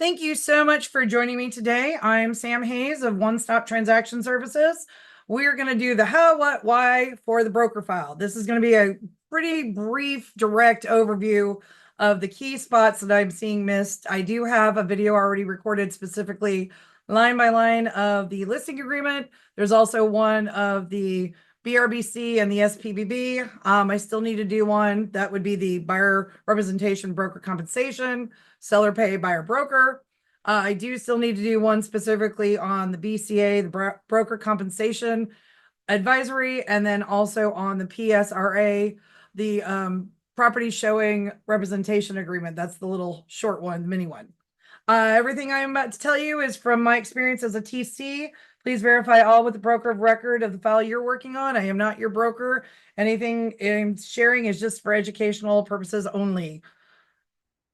Thank you so much for joining me today. I'm Sam Hayes of One Stop Transaction Services. We're going to do the how, what, why for the broker file. This is going to be a pretty brief, direct overview of the key spots that I'm seeing missed. I do have a video already recorded specifically line by line of the listing agreement. There's also one of the BRBC and the SPBB. I still need to do one. That would be the buyer representation broker compensation, seller pay, buyer broker. I do still need to do one specifically on the BCA, the broker compensation advisory, and then also on the PSRA, the property showing representation agreement. That's the little short one, the mini one. Everything I'm about to tell you is from my experience as a TC. Please verify all with the broker of record of the file you're working on. I am not your broker. Anything I'm sharing is just for educational purposes only.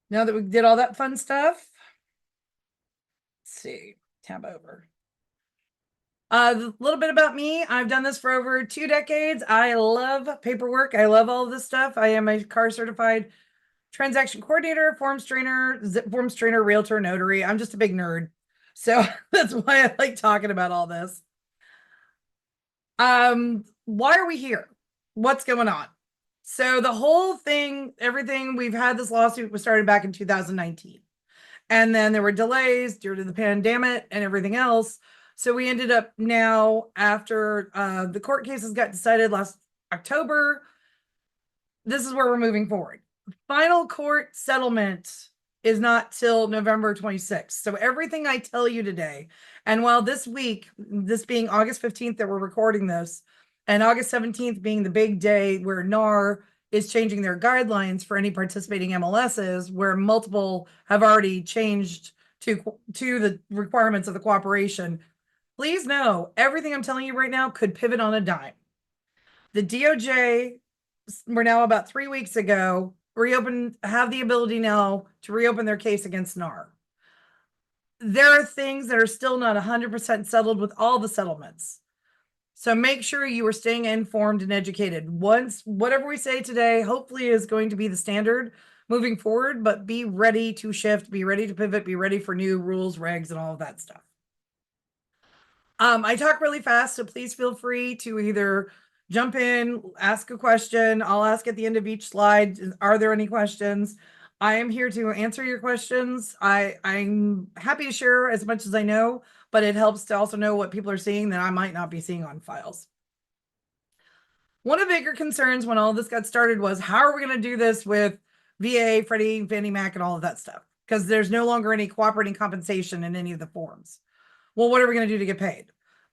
Now that we did all that fun stuff, let's see, tab over. A little bit about me. I've done this for over 2 decades. I love paperwork. I love all of this stuff. I am a CAR certified transaction coordinator, forms trainer, zip forms trainer, realtor, notary. I'm just a big nerd. So that's why I like talking about all this. Why are we here? What's going on? So the whole thing, everything, we've had this lawsuit was started back in 2019. And then there were delays due to the pandemic and everything else. So we ended up now, after the court cases got decided last October, this is where we're moving forward. Final court settlement is not till November 26th. So everything I tell you today, and while this week, this being August 15th that we're recording this, and August 17th being the big day where NAR is changing their guidelines for any participating MLSs, where multiple have already changed to the requirements of the cooperation. Please know, everything I'm telling you right now could pivot on a dime. The DOJ, we're now about 3 weeks ago, have the ability now to reopen their case against NAR. There are things that are still not 100% settled with all the settlements. So make sure you are staying informed and educated. Once, whatever we say today, hopefully is going to be the standard moving forward, but be ready to shift, be ready to pivot, be ready for new rules, regs, and all of that stuff. I talk really fast, so please feel free to either jump in, ask a question. I'll ask at the end of each slide, are there any questions? I am here to answer your questions. I'm happy to share as much as I know, but it helps to also know what people are seeing that I might not be seeing on files. One of the bigger concerns when all this got started was, how are we going to do this with VA, Freddie, Fannie Mac, and all of that stuff? Because there's no longer any cooperating compensation in any of the forms. Well, what are we going to do to get paid?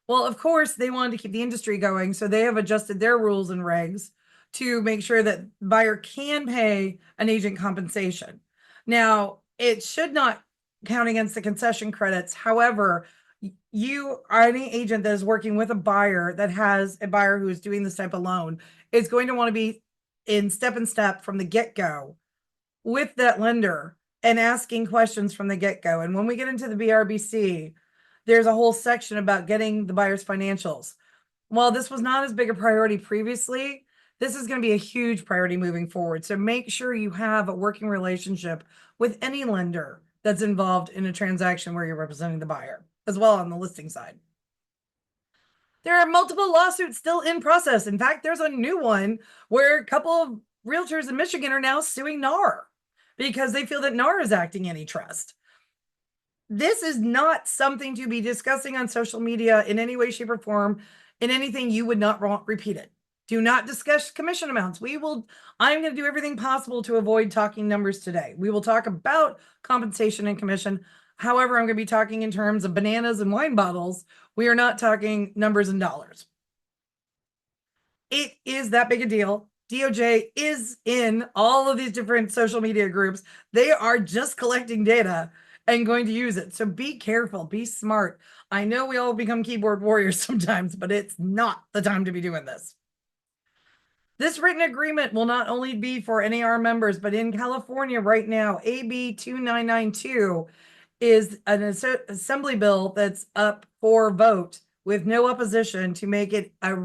Well, of course, they wanted to keep the industry going, so they have adjusted their rules and regs to make sure that buyer can pay an agent compensation. Now, it should not count against the concession credits. However, you are any agent that is working with a buyer that has a buyer who is doing this type of loan is going to want to be in step from the get-go with that lender and asking questions from the get-go. And when we get into the BRBC, there's a whole section about getting the buyer's financials. While this was not as big a priority previously, this is going to be a huge priority moving forward. So make sure you have a working relationship with any lender that's involved in a transaction where you're representing the buyer, as well on the listing side. There are multiple lawsuits still in process. In fact, there's a new one where a couple of realtors in Michigan are now suing NAR because they feel that NAR is acting antitrust. This is not something to be discussing on social media in any way, shape, or form, in anything you would not want repeated. Do not discuss commission amounts. I'm going to do everything possible to avoid talking numbers today. We will talk about compensation and commission. However, I'm going to be talking in terms of bananas and wine bottles. We are not talking numbers and dollars. It is that big a deal. DOJ is in all of these different social media groups. They are just collecting data and going to use it. So be careful, be smart. I know we all become keyboard warriors sometimes, but it's not the time to be doing this. This written agreement will not only be for NAR members, but in California right now, AB 2992 is an assembly bill that's up for vote with no opposition to make it a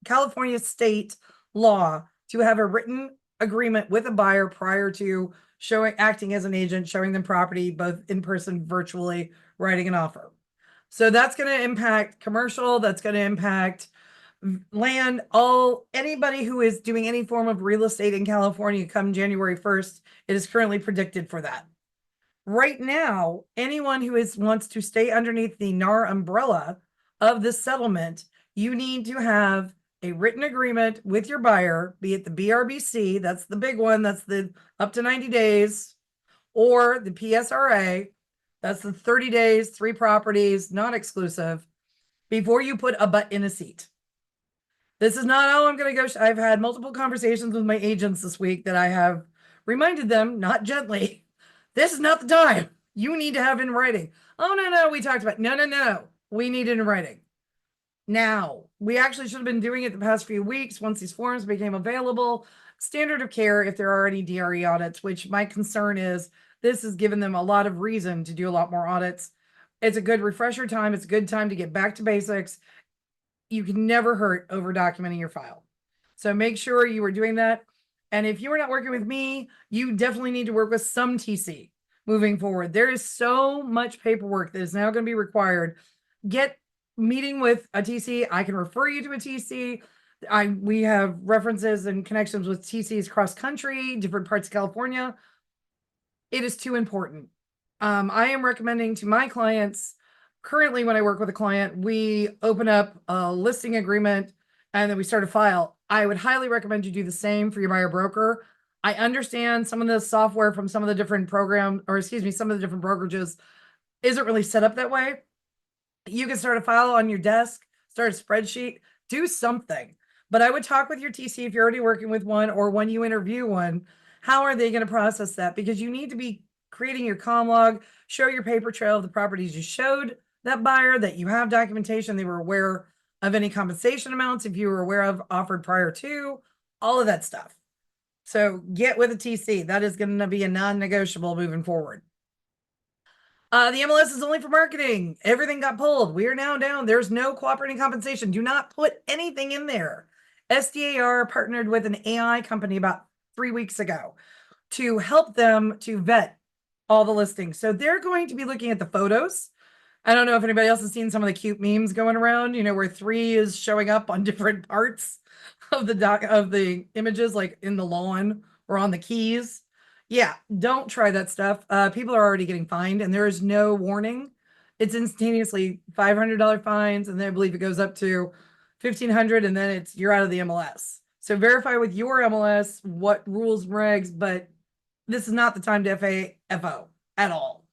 California state law to have a written agreement with a buyer prior to acting as an agent, showing them property, both in person, virtually, writing an offer. So that's going to impact commercial, that's going to impact land, anybody who is doing any form of real estate in California come January 1st, it is currently predicted for that. Right now, anyone who wants to stay underneath the NAR umbrella of this settlement, you need to have a written agreement with your buyer, be it the BRBC, that's the big one, that's the up to 90 days, or the PSRA, that's the 30 days, 3 properties, not exclusive, before you put a butt in a seat. This is not, oh, I'm going to go. I've had multiple conversations with my agents this week that I have reminded them, not gently, this is not the time. You need to have in writing. Oh, no, we talked about, no. We need it in writing. Now, we actually should have been doing it the past few weeks once these forms became available. Standard of care, if there are any DRE audits, which my concern is this has given them a lot of reason to do a lot more audits. It's a good refresher time. It's a good time to get back to basics. You can never hurt over documenting your file. So make sure you are doing that. And if you are not working with me, you definitely need to work with some TC moving forward. There is so much paperwork that is now going to be required. Get meeting with a TC. I can refer you to a TC. We have references and connections with TCs cross country, different parts of California. It is too important. I am recommending to my clients, currently when I work with a client, we open up a listing agreement and then we start a file. I would highly recommend you do the same for your buyer broker. I understand some of the software from some of the different programs, or excuse me, some of the different brokerages isn't really set up that way. You can start a file on your desk, start a spreadsheet, do something. But I would talk with your TC if you're already working with one, or when you interview one, how are they going to process that? Because you need to be creating your comm log, show your paper trail of the properties you showed that buyer, that you have documentation, they were aware of any compensation amounts, if you were aware of offered prior to, all of that stuff. So get with a TC. That is going to be a non-negotiable moving forward. The MLS is only for marketing. Everything got pulled. We are now down. There's no cooperating compensation. Do not put anything in there. SDAR partnered with an AI company about 3 weeks ago to help them to vet all the listings. So they're going to be looking at the photos. I don't know if anybody else has seen some of the cute memes going around, where 3 is showing up on different parts of the images, like in the lawn or on the keys. Yeah, don't try that stuff. People are already getting fined and there is no warning. It's instantaneously $500 fines, and then I believe it goes up to $1,500, and then you're out of the MLS. So verify with your MLS what rules and regs, but this is not the time to FAFO at all.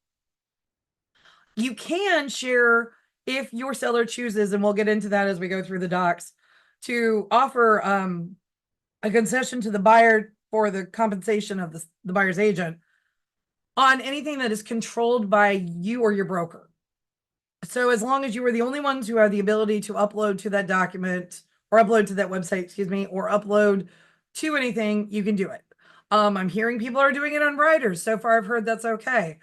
You can share if your seller chooses, and we'll get into that as we go through the docs, to offer a concession to the buyer for the compensation of the buyer's agent on anything that is controlled by you or your broker. So as long as you are the only ones who have the ability to upload to that document, or upload to that website, excuse me, or upload to anything, you can do it. I'm hearing people are doing it on writers. So far, I've heard that's okay.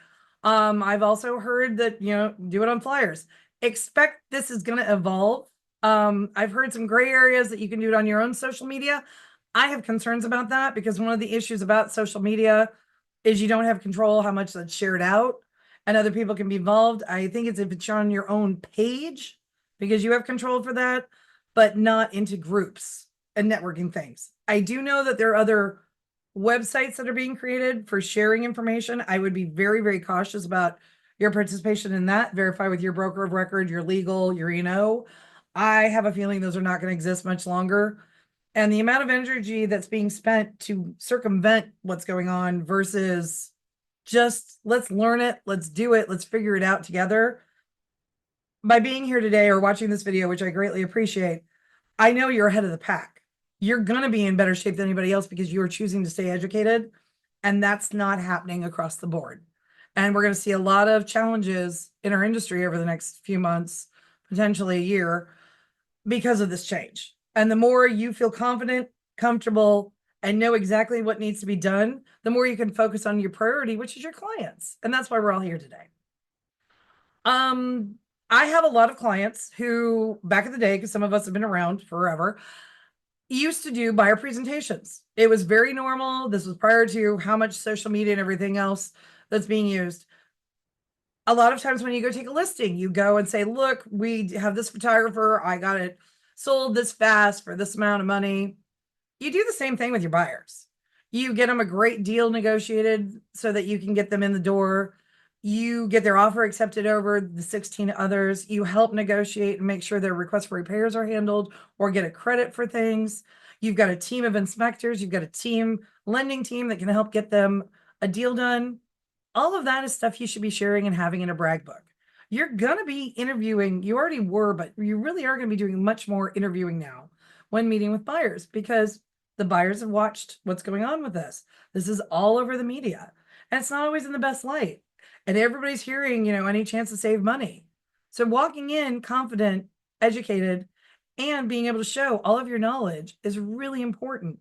I've also heard that, do it on flyers. Expect this is going to evolve. I've heard some gray areas that you can do it on your own social media. I have concerns about that, because one of the issues about social media is you don't have control how much that's shared out, and other people can be involved. I think it's if it's on your own page, because you have control for that, but not into groups and networking things. I do know that there are other websites that are being created for sharing information. I would be very, very cautious about your participation in that. Verify with your broker of record, your legal, your E&O. I have a feeling those are not going to exist much longer. And the amount of energy that's being spent to circumvent what's going on versus just let's learn it, let's do it, let's figure it out together. By being here today or watching this video, which I greatly appreciate, I know you're ahead of the pack. You're going to be in better shape than anybody else because you are choosing to stay educated. And that's not happening across the board. And we're going to see a lot of challenges in our industry over the next few months, potentially a year, because of this change. And the more you feel confident, comfortable, and know exactly what needs to be done, the more you can focus on your priority, which is your clients. And that's why we're all here today. I have a lot of clients who, back in the day, because some of us have been around forever, used to do buyer presentations. It was very normal. This was prior to how much social media and everything else that's being used. A lot of times when you go take a listing, you go and say, look, we have this photographer. I got it sold this fast for this amount of money. You do the same thing with your buyers. You get them a great deal negotiated so that you can get them in the door. You get their offer accepted over the 16 others. You help negotiate and make sure their requests for repairs are handled or get a credit for things. You've got a team of inspectors. You've got a lending team that can help get them a deal done. All of that is stuff you should be sharing and having in a brag book. You're going to be interviewing, you already were, but you really are going to be doing much more interviewing now when meeting with buyers, because the buyers have watched what's going on with this. This is all over the media, and it's not always in the best light. And everybody's hearing, any chance to save money. So walking in confident, educated, and being able to show all of your knowledge is really important.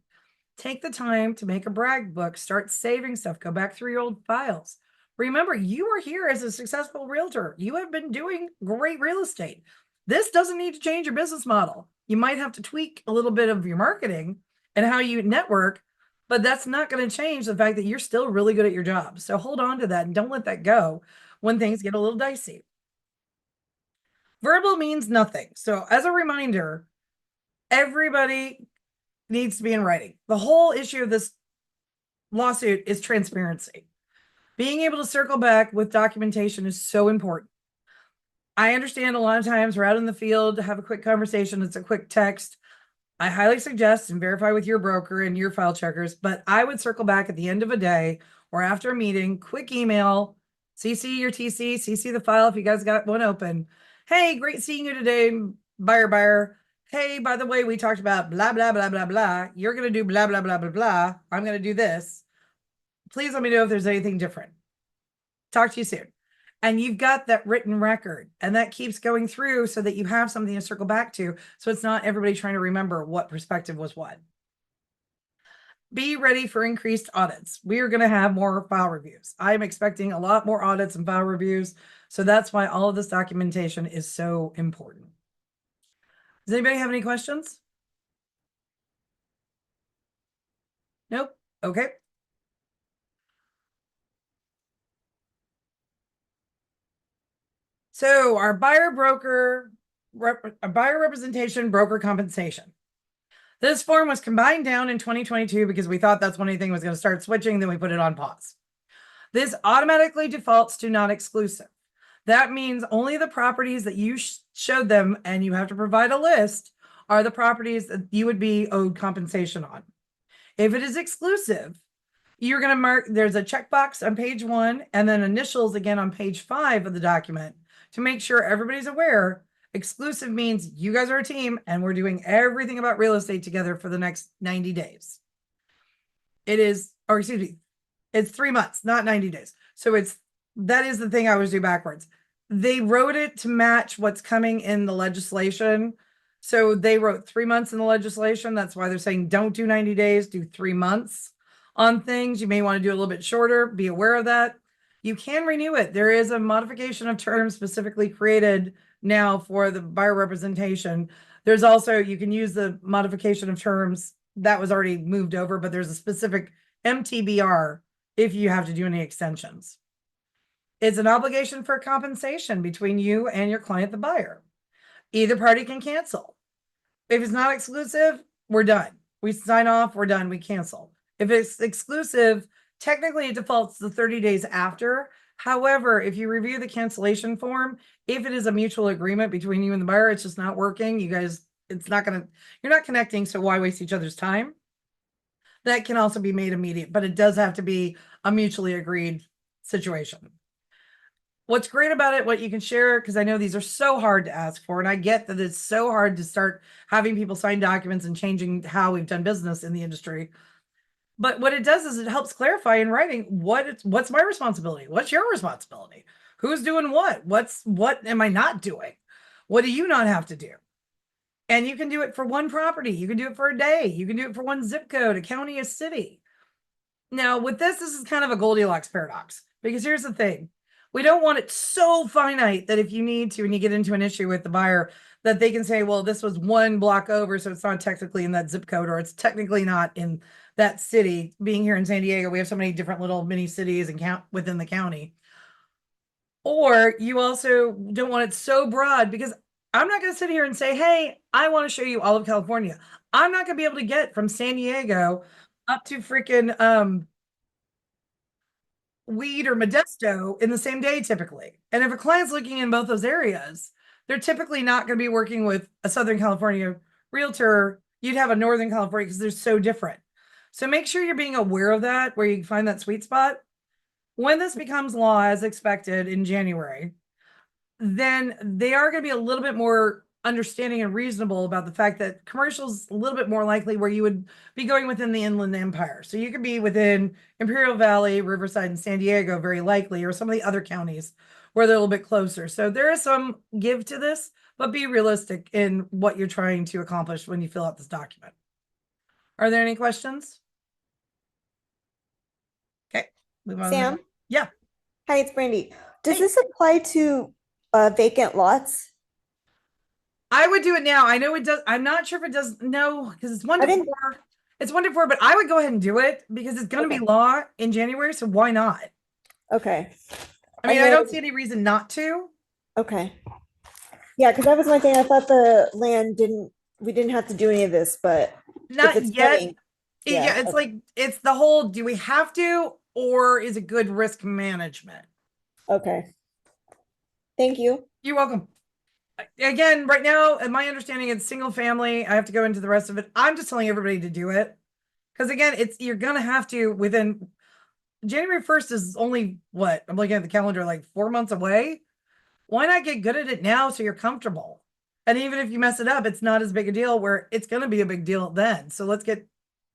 Take the time to make a brag book, start saving stuff, go back through your old files. Remember, you are here as a successful realtor. You have been doing great real estate. This doesn't need to change your business model. You might have to tweak a little bit of your marketing and how you network, but that's not going to change the fact that you're still really good at your job. So hold on to that and don't let that go when things get a little dicey. Verbal means nothing. So as a reminder, everybody needs to be in writing. The whole issue of this lawsuit is transparency. Being able to circle back with documentation is so important. I understand a lot of times we're out in the field to have a quick conversation. It's a quick text. I highly suggest and verify with your broker and your file checkers, but I would circle back at the end of a day or after a meeting, quick email, CC your TC, CC the file if you guys got one open. Hey, great seeing you today, buyer. Hey, by the way, we talked about blah, blah, blah, blah, blah. You're going to do blah, blah, blah, blah, blah. I'm going to do this. Please let me know if there's anything different. Talk to you soon. And you've got that written record, and that keeps going through so that you have something to circle back to. So it's not everybody trying to remember what perspective was what. Be ready for increased audits. We are going to have more file reviews. I'm expecting a lot more audits and file reviews. So that's why all of this documentation is so important. Does anybody have any questions? Nope. Okay. So our buyer representation broker compensation. This form was combined down in 2022 because we thought that's when anything was going to start switching. Then we put it on pause. This automatically defaults to not exclusive. That means only the properties that you showed them, and you have to provide a list, are the properties that you would be owed compensation on. If it is exclusive, you're going to mark, there's a checkbox on page 1 and then initials again on page 5 of the document to make sure everybody's aware. Exclusive means you guys are a team and we're doing everything about real estate together for the next 90 days. It's 3 months, not 90 days. So that is the thing I always do backwards. They wrote it to match what's coming in the legislation. So they wrote 3 months in the legislation. That's why they're saying don't do 90 days, do 3 months on things. You may want to do a little bit shorter. Be aware of that. You can renew it. There is a modification of terms specifically created now for the buyer representation. There's also, you can use the modification of terms that was already moved over, but there's a specific MTBR if you have to do any extensions. It's an obligation for compensation between you and your client, the buyer. Either party can cancel. If it's not exclusive, we're done. We sign off, we're done, we cancel. If it's exclusive, technically it defaults the 30 days after. However, if you review the cancellation form, if it is a mutual agreement between you and the buyer, it's just not working. You guys, you're not connecting, so why waste each other's time? That can also be made immediate, but it does have to be a mutually agreed situation. What's great about it, what you can share, because I know these are so hard to ask for, and I get that it's so hard to start having people sign documents and changing how we've done business in the industry. But what it does is it helps clarify in writing what's my responsibility? What's your responsibility? Who's doing what? What am I not doing? What do you not have to do? And you can do it for one property. You can do it for a day. You can do it for one zip code, a county, a city. Now with this is kind of a Goldilocks paradox, because here's the thing. We don't want it so finite that if you need to, and you get into an issue with the buyer, that they can say, well, this was one block over, so it's not technically in that zip code, or it's technically not in that city. Being here in San Diego, we have so many different little mini cities and count within the county. Or you also don't want it so broad, because I'm not going to sit here and say, hey, I want to show you all of California. I'm not going to be able to get from San Diego up to freaking Weed or Modesto in the same day typically. And if a client's looking in both those areas, they're typically not going to be working with a Southern California realtor. You'd have a Northern California because they're so different. So make sure you're being aware of that, where you find that sweet spot. When this becomes law as expected in January, then they are going to be a little bit more understanding and reasonable about the fact that commercial's a little bit more likely where you would be going within the Inland Empire. So you could be within Imperial Valley, Riverside, and San Diego, very likely, or some of the other counties where they're a little bit closer. So there is some give to this, but be realistic in what you're trying to accomplish when you fill out this document. Are there any questions? Okay, move on. Sam? Yeah. Hi, it's Brandy. Does Hey. this apply to vacant lots? I would do it now. I know it does. I'm not sure if it does. No, because it's one I to didn't. 4. It's 1 to 4, but I would go ahead and do it because it's going to be law in January. So why not? Okay. I mean, I don't see any reason not to. Okay. Yeah, because that was my thing. I thought the land we didn't have to do any of this, but Not if it's yet. coming, Yeah, it's like, it's the whole, do we have to, or is it good risk management? okay. Thank you. You're welcome. Again, right now, in my understanding, it's single family. I have to go into the rest of it. I'm just telling everybody to do it. Because again, you're gonna have to within January 1st is only what? I'm looking at the calendar, like 4 months away. Why not get good at it now so you're comfortable? And even if you mess it up, it's not as big a deal, where it's gonna be a big deal then. So let's get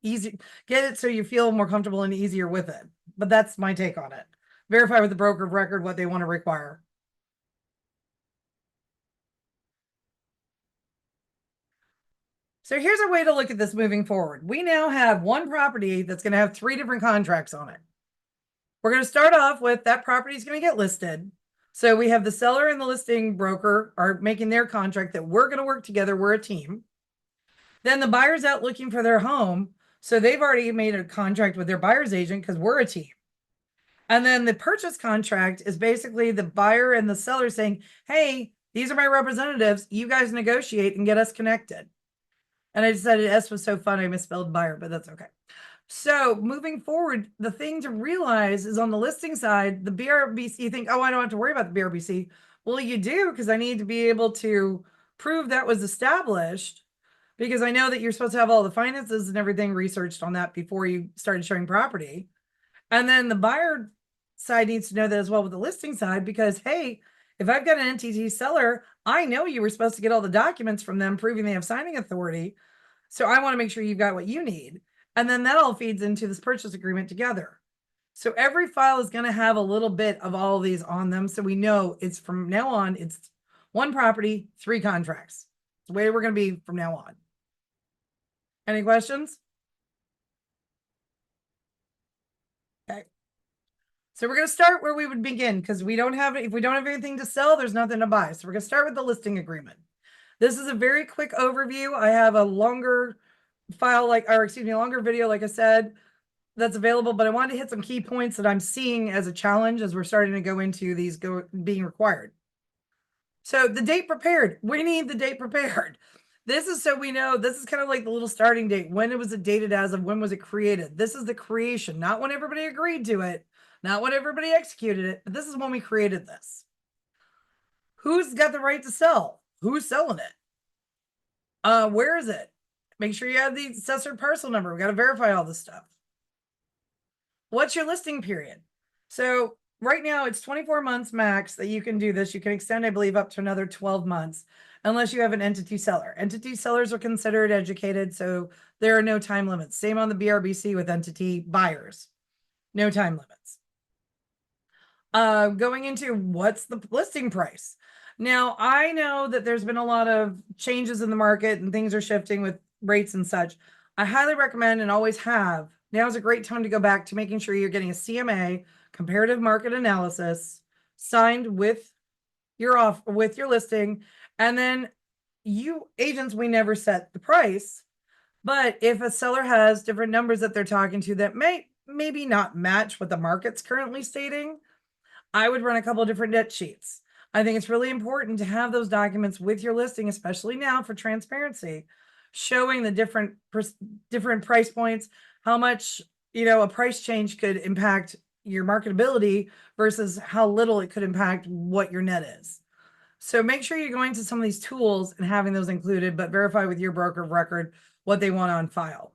it so you feel more comfortable and easier with it. But that's my take on it. Verify with the broker of record what they want to require. So here's a way to look at this moving forward. We now have one property that's going to have 3 different contracts on it. We're going to start off with that property is going to get listed. So we have the seller and the listing broker are making their contract that we're going to work together. We're a team. Then the buyer's out looking for their home. So they've already made a contract with their buyer's agent because we're a team. And then the purchase contract is basically the buyer and the seller saying, hey, these are my representatives. You guys negotiate and get us connected. And I decided S was so fun, I misspelled buyer, but that's okay. So moving forward, the thing to realize is on the listing side, the BRBC, you think, oh, I don't have to worry about the BRBC. Well, you do, because I need to be able to prove that was established, because I know that you're supposed to have all the finances and everything researched on that before you started showing property. And then the buyer side needs to know that as well with the listing side, because, hey, if I've got an NTT seller, I know you were supposed to get all the documents from them proving they have signing authority. So I want to make sure you've got what you need. And then that all feeds into this purchase agreement together. So every file is going to have a little bit of all of these on them. So we know it's from now on, it's 1 property, 3 contracts. It's the way we're going to be from now on. Any questions? Okay. So we're going to start where we would begin, because if we don't have anything to sell, there's nothing to buy. So we're going to start with the listing agreement. This is a very quick overview. I have a longer longer video, like I said, that's available, but I wanted to hit some key points that I'm seeing as a challenge as we're starting to go into these being required. So the date prepared, we need the date prepared. This is so we know, this is kind of like the little starting date. When it was dated as of when was it created? This is the creation, not when everybody agreed to it, not when everybody executed it, but this is when we created this. Who's got the right to sell? Who's selling it? Where is it? Make sure you have the assessor parcel number. We got to verify all this stuff. What's your listing period? So right now it's 24 months max that you can do this. You can extend, I believe, up to another 12 months, unless you have an entity seller. Entity sellers are considered educated, so there are no time limits. Same on the BRBC with entity buyers. No time limits. Going into what's the listing price? Now, I know that there's been a lot of changes in the market and things are shifting with rates and such. I highly recommend, and always have, now is a great time to go back to making sure you're getting a CMA, comparative market analysis, signed with with your listing. And then you agents, we never set the price. But if a seller has different numbers that they're talking to that may maybe not match what the market's currently stating, I would run a couple of different debt sheets. I think it's really important to have those documents with your listing, especially now for transparency, showing the different price points, how much, a price change could impact your marketability versus how little it could impact what your net is. So make sure you're going to some of these tools and having those included, but verify with your broker of record what they want on file.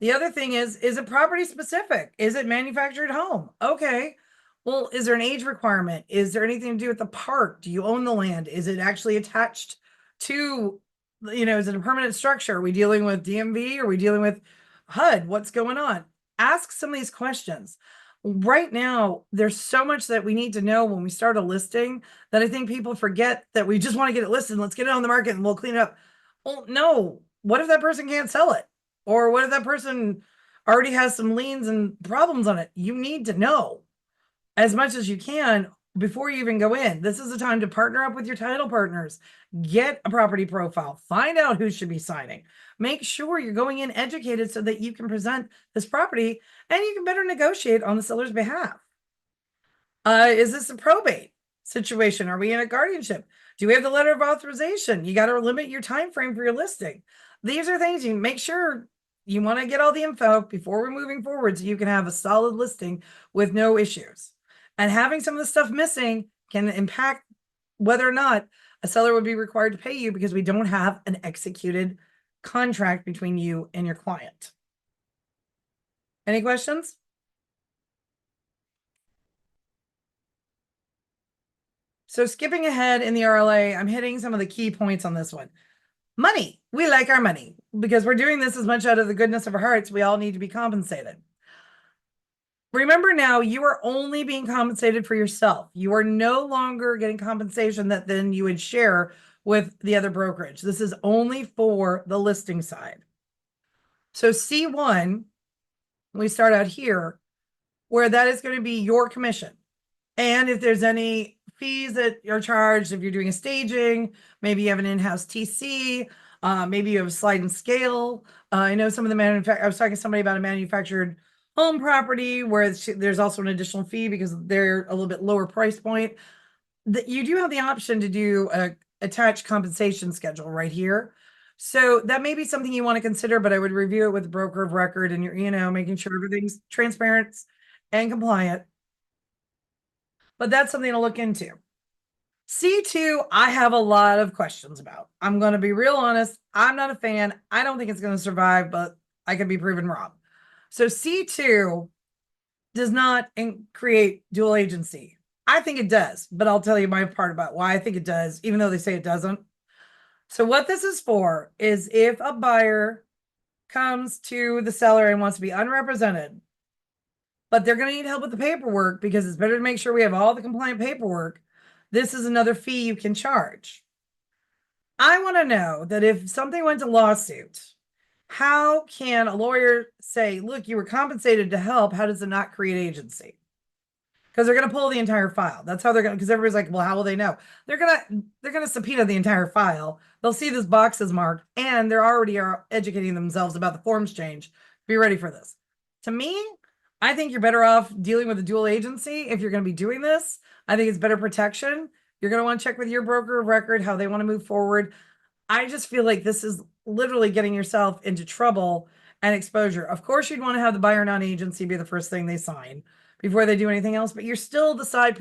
The other thing is it property specific? Is it manufactured home? Okay. Well, is there an age requirement? Is there anything to do with the park? Do you own the land? Is it actually attached to, is it a permanent structure? Are we dealing with DMV? Are we dealing with HUD? What's going on? Ask some of these questions. Right now, there's so much that we need to know when we start a listing that I think people forget that we just want to get it listed. Let's get it on the market and we'll clean it up. Well, no. What if that person can't sell it? Or what if that person already has some liens and problems on it? You need to know as much as you can before you even go in. This is the time to partner up with your title partners, get a property profile, find out who should be signing, make sure you're going in educated so that you can present this property and you can better negotiate on the seller's behalf. Is this a probate situation? Are we in a guardianship? Do we have the letter of authorization? You got to limit your time frame for your listing. These are things you make sure you want to get all the info before we're moving forward so you can have a solid listing with no issues. And having some of the stuff missing can impact whether or not a seller would be required to pay you because we don't have an executed contract between you and your client. Any questions? So skipping ahead in the RLA, I'm hitting some of the key points on this one. Money. We like our money because we're doing this as much out of the goodness of our hearts. We all need to be compensated. Remember now, you are only being compensated for yourself. You are no longer getting compensation that then you would share with the other brokerage. This is only for the listing side. So C1, we start out here, where that is going to be your commission. And if there's any fees that are charged, if you're doing a staging, maybe you have an in-house TC, maybe you have a slide and scale. I know some of the I was talking to somebody about a manufactured home property where there's also an additional fee because they're a little bit lower price point. That you do have the option to do a attached compensation schedule right here. So that may be something you want to consider, but I would review it with the broker of record and you're, making sure everything's transparent and compliant. But that's something to look into. C2, I have a lot of questions about. I'm going to be real honest. I'm not a fan. I don't think it's going to survive, but I could be proven wrong. So C2 does not create dual agency. I think it does, but I'll tell you my part about why I think it does, even though they say it doesn't. So what this is for is if a buyer comes to the seller and wants to be unrepresented, but they're going to need help with the paperwork because it's better to make sure we have all the compliant paperwork. This is another fee you can charge. I want to know that if something went to lawsuit, how can a lawyer say, look, you were compensated to help? How does it not create agency? Because they're going to pull the entire file. That's how they're going to, because everybody's like, well, how will they know? They're going to subpoena the entire file. They'll see this box is marked and they're already educating themselves about the forms change. Be ready for this. To me, I think you're better off dealing with a dual agency if you're going to be doing this. I think it's better protection. You're going to want to check with your broker of record how they want to move forward. I just feel like this is literally getting yourself into trouble and exposure. Of course, you'd want to have the buyer non-agency be the first thing they sign before they do anything else, but you're still the side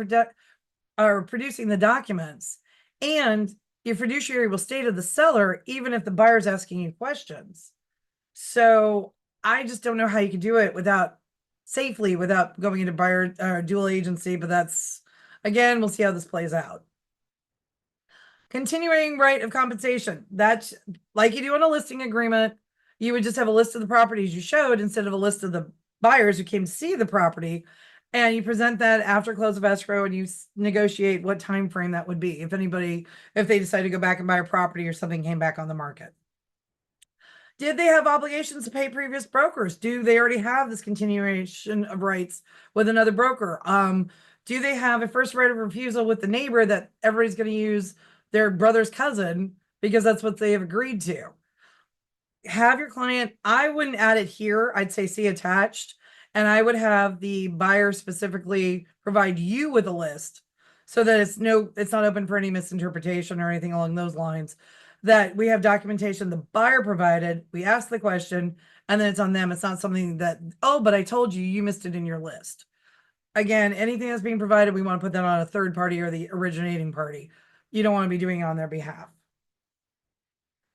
producing the documents, and your fiduciary will stay to the seller even if the buyer's asking you questions. So I just don't know how you can do it safely without going into buyer dual agency, but that's, again, we'll see how this plays out. Continuing right of compensation. That's like you do in a listing agreement. You would just have a list of the properties you showed instead of a list of the buyers who came to see the property. And you present that after close of escrow and you negotiate what time frame that would be if they decide to go back and buy a property or something came back on the market. Did they have obligations to pay previous brokers? Do they already have this continuation of rights with another broker? Do they have a first right of refusal with the neighbor that everybody's going to use their brother's cousin because that's what they have agreed to? Have your client, I wouldn't add it here. I'd say see attached. And I would have the buyer specifically provide you with a list so that it's not open for any misinterpretation or anything along those lines. That we have documentation the buyer provided, we ask the question, and then it's on them. It's not something that, oh, but I told you, you missed it in your list. Again, anything that's being provided, we want to put that on a third party or the originating party. You don't want to be doing it on their behalf.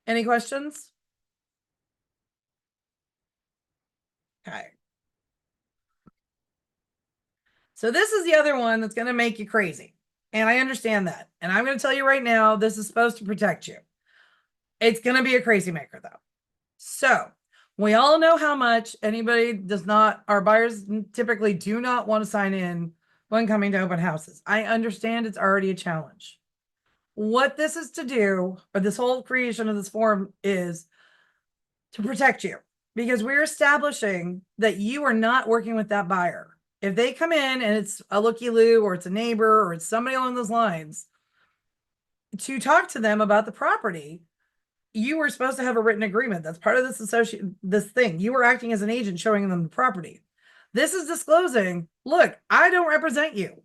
Any questions? Okay. So this is the other one that's going to make you crazy. And I understand that. And I'm going to tell you right now, this is supposed to protect you. It's going to be a crazy maker though. So we all know how much our buyers typically do not want to sign in when coming to open houses. I understand it's already a challenge. What this is to do, or this whole creation of this form is to protect you because we're establishing that you are not working with that buyer. If they come in and it's a looky-loo or it's a neighbor or it's somebody along those lines, to talk to them about the property, you were supposed to have a written agreement. That's part of this thing. You were acting as an agent showing them the property. This is disclosing, look, I don't represent you.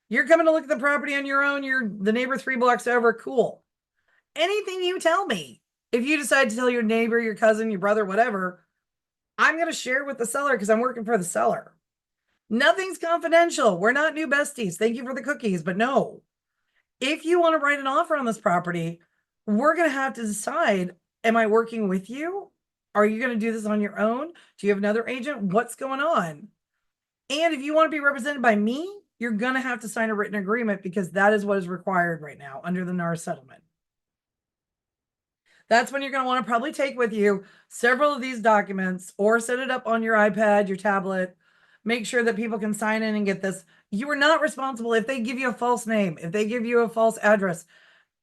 You're coming to look at the property on your own. You're the neighbor 3 blocks over. Cool. Anything you tell me, if you decide to tell your neighbor, your cousin, your brother, whatever, I'm going to share with the seller because I'm working for the seller. Nothing's confidential. We're not new besties. Thank you for the cookies, but no. If you want to write an offer on this property, we're going to have to decide, am I working with you? Are you going to do this on your own? Do you have another agent? What's going on? And if you want to be represented by me, you're going to have to sign a written agreement because that is what is required right now under the NAR settlement. That's when you're going to want to probably take with you several of these documents or set it up on your iPad, your tablet. Make sure that people can sign in and get this. You are not responsible if they give you a false name, if they give you a false address.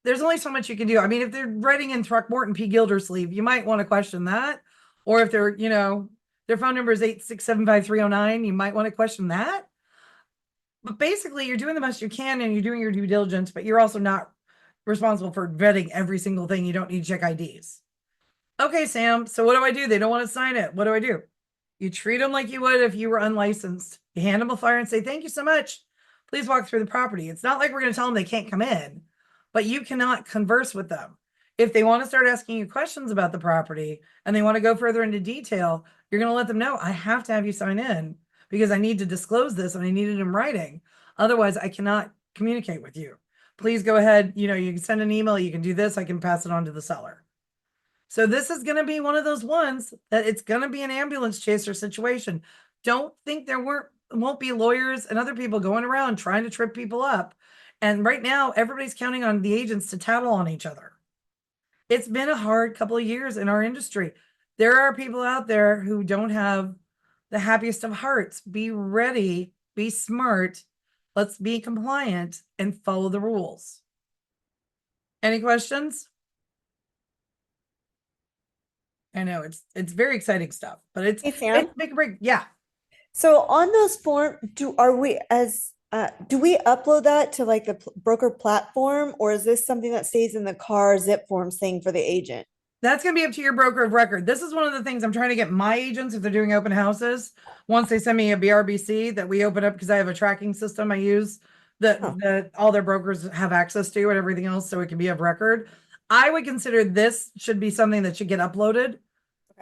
There's only so much you can do. I mean, if they're writing in Throckmorton P. Gildersleeve, you might want to question that. Or if they're, their phone number is 8675309, you might want to question that. But basically, you're doing the best you can and you're doing your due diligence, but you're also not responsible for vetting every single thing. You don't need to check IDs. Okay, Sam, so what do I do? They don't want to sign it. What do I do? You treat them like you would if you were unlicensed. You hand them a flyer and say, thank you so much. Please walk through the property. It's not like we're going to tell them they can't come in, but you cannot converse with them. If they want to start asking you questions about the property and they want to go further into detail, you're going to let them know, I have to have you sign in because I need to disclose this and I need it in writing. Otherwise, I cannot communicate with you. Please go ahead. You can send an email. You can do this. I can pass it on to the seller. So this is going to be one of those ones that it's going to be an ambulance chaser situation. Don't think there won't be lawyers and other people going around trying to trip people up. And right now, everybody's counting on the agents to tattle on each other. It's been a hard couple of years in our industry. There are people out there who don't have the happiest of hearts. Be ready, be smart. Let's be compliant and follow the rules. Any questions? I know it's very exciting stuff, but it's Sam. make a break. Yeah. So on those form, do we upload that to like the broker platform, or is this something that stays in the car zip form thing for the agent? That's going to be up to your broker of record. This is one of the things I'm trying to get my agents, if they're doing open houses, once they send me a BRBC that we open up because I have a tracking system I use that all their brokers have access to and everything else, so it can be of record. I would consider this should be something that should get uploaded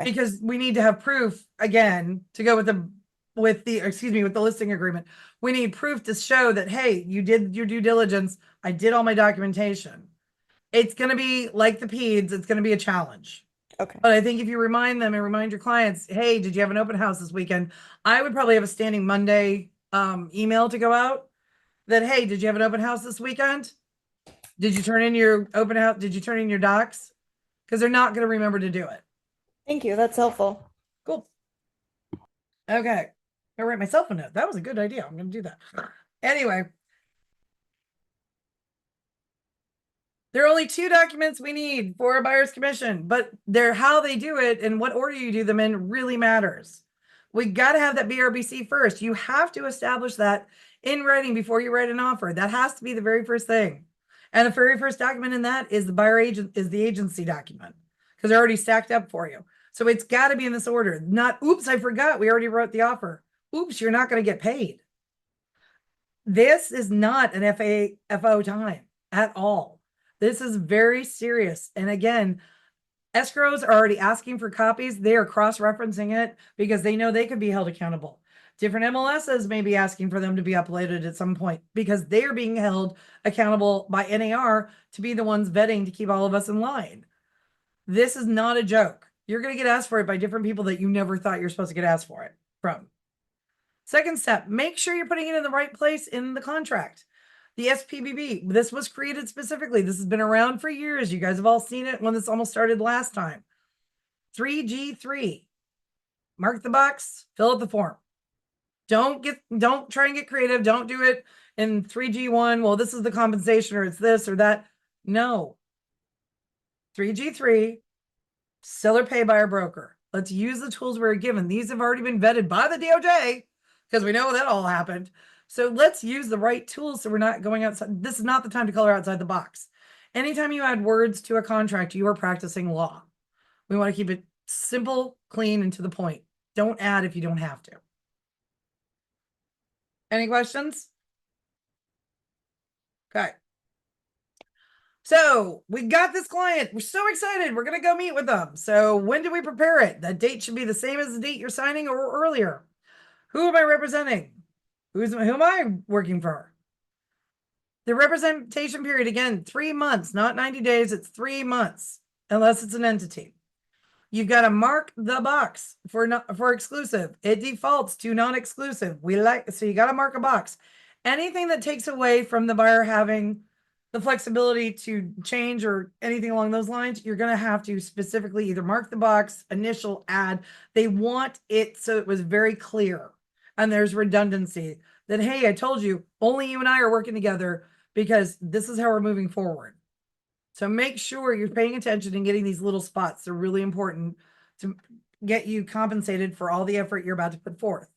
because we need to have proof again to go with the listing agreement. We need proof to show that, hey, you did your due diligence. I did all my documentation. It's going to be like the PEDS. It's going to be a challenge. Okay. But I think if you remind them and remind your clients, hey, did you have an open house this weekend? I would probably have a standing Monday email to go out that, hey, did you have an open house this weekend? Did you turn in your open house? Did you turn in your docs? Because they're not going to remember to do it. Thank you. That's helpful. Cool. Okay. I'll write myself a note. That was a good idea. I'm going to do that. Anyway. There are only two documents we need for a buyer's commission, but they're how they do it and what order you do them in really matters. We got to have that BRBC first. You have to establish that in writing before you write an offer. That has to be the very first thing. And the very first document in that is the agency document because they're already stacked up for you. So it's got to be in this order. Not, oops, I forgot. We already wrote the offer. Oops, you're not going to get paid. This is not an FO time at all. This is very serious. And again, escrows are already asking for copies. They are cross-referencing it because they know they could be held accountable. Different MLSs may be asking for them to be uploaded at some point because they are being held accountable by NAR to be the ones vetting to keep all of us in line. This is not a joke. You're going to get asked for it by different people that you never thought you're supposed to get asked for it from. Second step, make sure you're putting it in the right place in the contract. The SPBB, this was created specifically. This has been around for years. You guys have all seen it when this almost started last time. 3G3, mark the box, fill out the form. Don't try and get creative. Don't do it in 3G1. Well, this is the compensation or it's this or that. No. 3G3, seller pay by a broker. Let's use the tools we're given. These have already been vetted by the DOJ because we know that all happened. So let's use the right tools so we're not going outside. This is not the time to color outside the box. Anytime you add words to a contract, you are practicing law. We want to keep it simple, clean, and to the point. Don't add if you don't have to. Any questions? Okay. So we got this client. We're so excited. We're going to go meet with them. So when do we prepare it? That date should be the same as the date you're signing or earlier. Who am I representing? Who am I working for? The representation period, again, 3 months, not 90 days. It's 3 months, unless it's an entity. You've got to mark the box for exclusive. It defaults to non-exclusive. So you got to mark a box. Anything that takes away from the buyer having the flexibility to change or anything along those lines, you're going to have to specifically either mark the box, initial, add. They want it so it was very clear. And there's redundancy that, hey, I told you, only you and I are working together because this is how we're moving forward. So make sure you're paying attention and getting these little spots. They're really important to get you compensated for all the effort you're about to put forth.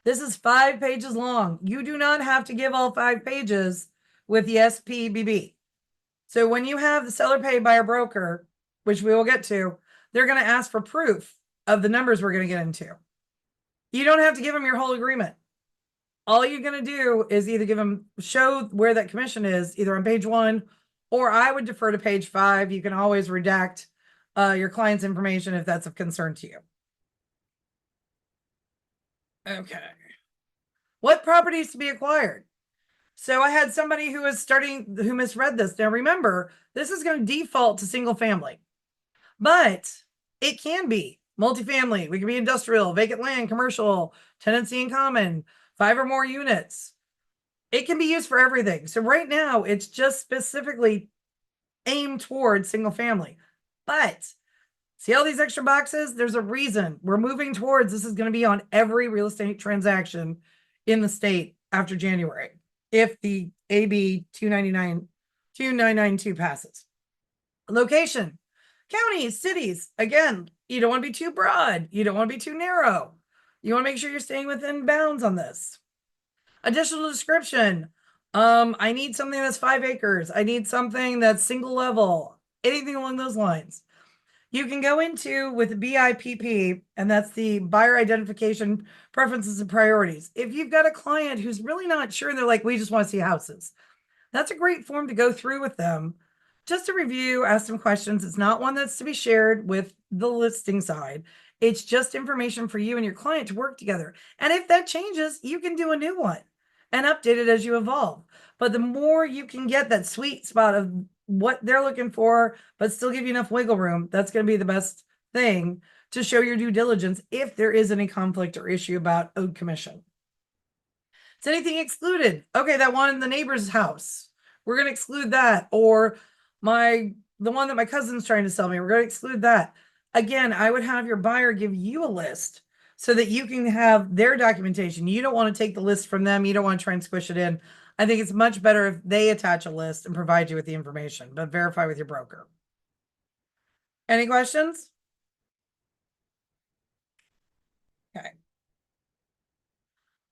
This is 5 pages long. You do not have to give all 5 pages with the SPBB. So when you have the seller paid by a broker, which we will get to, they're going to ask for proof of the numbers we're going to get into. You don't have to give them your whole agreement. All you're going to do is either show where that commission is, either on page 1, or I would defer to page 5. You can always redact your client's information if that's of concern to you. Okay. What properties to be acquired? So I had somebody who misread this. Now remember, this is going to default to single family, but it can be multifamily. We can be industrial, vacant land, commercial, tenancy in common, 5 or more units. It can be used for everything. So right now it's just specifically aimed towards single family, but see all these extra boxes? There's a reason we're moving towards this is going to be on every real estate transaction in the state after January, if the AB 2992 passes. Location, counties, cities. Again, you don't want to be too broad. You don't want to be too narrow. You want to make sure you're staying within bounds on this. Additional description. I need something that's 5 acres. I need something that's single level, anything along those lines. You can go into with BIPP, and that's the buyer identification preferences and priorities. If you've got a client who's really not sure, they're like, we just want to see houses. That's a great form to go through with them just to review, ask some questions. It's not one that's to be shared with the listing side. It's just information for you and your client to work together. And if that changes, you can do a new one and update it as you evolve. But the more you can get that sweet spot of what they're looking for, but still give you enough wiggle room, that's going to be the best thing to show your due diligence if there is any conflict or issue about owed commission. Is anything excluded? Okay, that one in the neighbor's house, we're going to exclude that. Or the one that my cousin's trying to sell me, we're going to exclude that. Again, I would have your buyer give you a list so that you can have their documentation. You don't want to take the list from them. You don't want to try and squish it in. I think it's much better if they attach a list and provide you with the information, but verify with your broker. Any questions? Okay.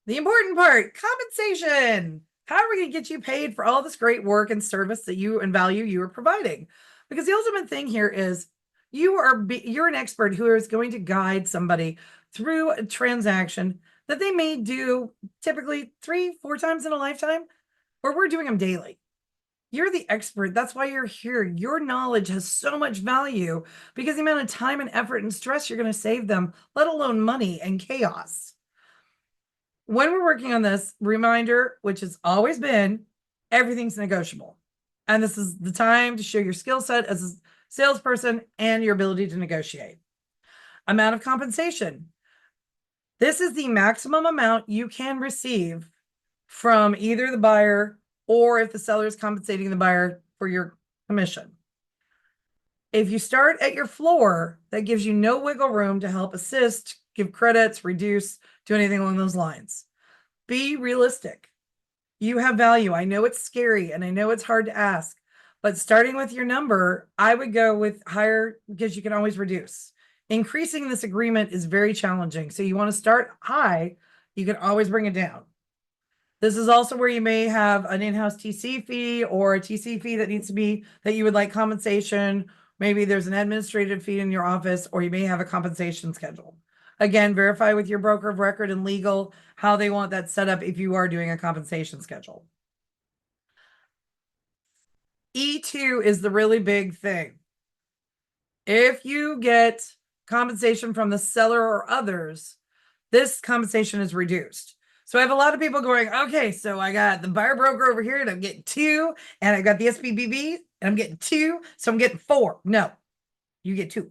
The important part, compensation. How are we going to get you paid for all this great work and service that you and value you are providing? Because the ultimate thing here is you're an expert who is going to guide somebody through a transaction that they may do typically 3-4 times in a lifetime, or we're doing them daily. You're the expert. That's why you're here. Your knowledge has so much value because the amount of time and effort and stress you're going to save them, let alone money and chaos. When we're working on this, reminder, which has always been, everything's negotiable. And this is the time to show your skill set as a salesperson and your ability to negotiate. Amount of compensation. This is the maximum amount you can receive from either the buyer or if the seller is compensating the buyer for your commission. If you start at your floor, that gives you no wiggle room to help assist, give credits, reduce, do anything along those lines. Be realistic. You have value. I know it's scary and I know it's hard to ask, but starting with your number, I would go with higher because you can always reduce. Increasing this agreement is very challenging. So you want to start high, you can always bring it down. This is also where you may have an in-house TC fee or a TC fee that needs to be that you would like compensation. Maybe there's an administrative fee in your office, or you may have a compensation schedule. Again, verify with your broker of record and legal how they want that set up if you are doing a compensation schedule. E2 is the really big thing. If you get compensation from the seller or others, this compensation is reduced. So I have a lot of people going, okay, so I got the buyer broker over here and I'm getting 2, and I got the SPBB and I'm getting 2, so I'm getting 4. No, you get 2.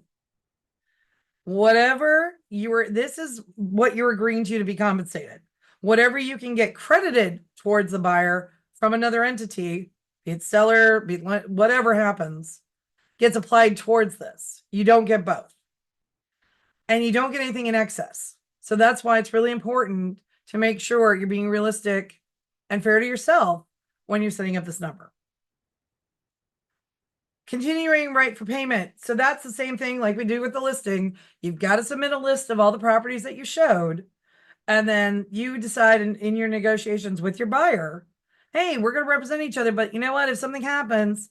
Whatever this is what you're agreeing to be compensated. Whatever you can get credited towards the buyer from another entity, be it seller, be it whatever happens, gets applied towards this. You don't get both. And you don't get anything in excess. So that's why it's really important to make sure you're being realistic and fair to yourself when you're setting up this number. Continuing right for payment. So that's the same thing like we do with the listing. You've got to submit a list of all the properties that you showed. And then you decide in your negotiations with your buyer, hey, we're going to represent each other. But you know what? If something happens,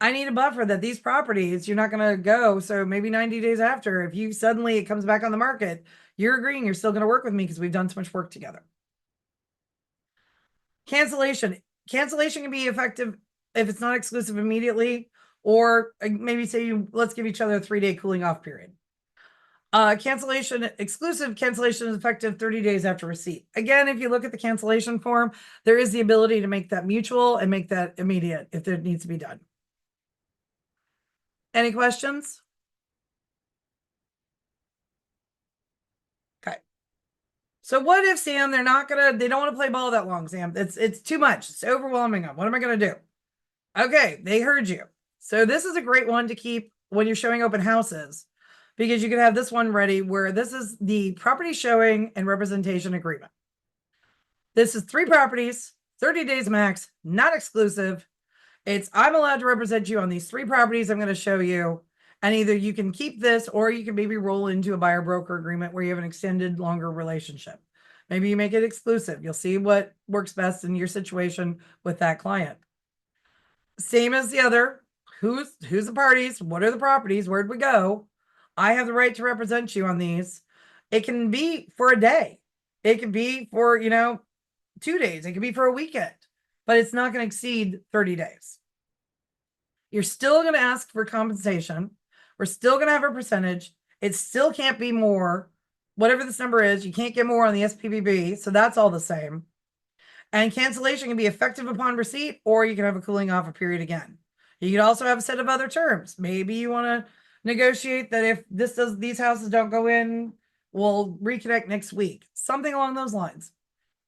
I need a buffer that these properties, you're not going to go. So maybe 90 days after, if you suddenly it comes back on the market, you're agreeing you're still going to work with me because we've done so much work together. Cancellation. Cancellation can be effective if it's not exclusive immediately, or maybe say let's give each other a 3-day cooling off period. Exclusive cancellation is effective 30 days after receipt. Again, if you look at the cancellation form, there is the ability to make that mutual and make that immediate if it needs to be done. Any questions? Okay. So what if, Sam, they don't want to play ball that long, Sam? It's too much. It's overwhelming them. What am I going to do? Okay, they heard you. So this is a great one to keep when you're showing open houses, because you can have this one ready where this is the property showing and representation agreement. This is 3 properties, 30 days max, not exclusive. I'm allowed to represent you on these 3 properties I'm going to show you. And either you can keep this or you can maybe roll into a buyer broker agreement where you have an extended, longer relationship. Maybe you make it exclusive. You'll see what works best in your situation with that client. Same as the other. Who's the parties? What are the properties? Where'd we go? I have the right to represent you on these. It can be for a day. It can be for, 2 days. It can be for a weekend, but it's not going to exceed 30 days. You're still going to ask for compensation. We're still going to have a percentage. It still can't be more. Whatever this number is, you can't get more on the SPBB. So that's all the same. And cancellation can be effective upon receipt, or you can have a cooling off a period again. You could also have a set of other terms. Maybe you want to negotiate that if these houses don't go in, we'll reconnect next week. Something along those lines.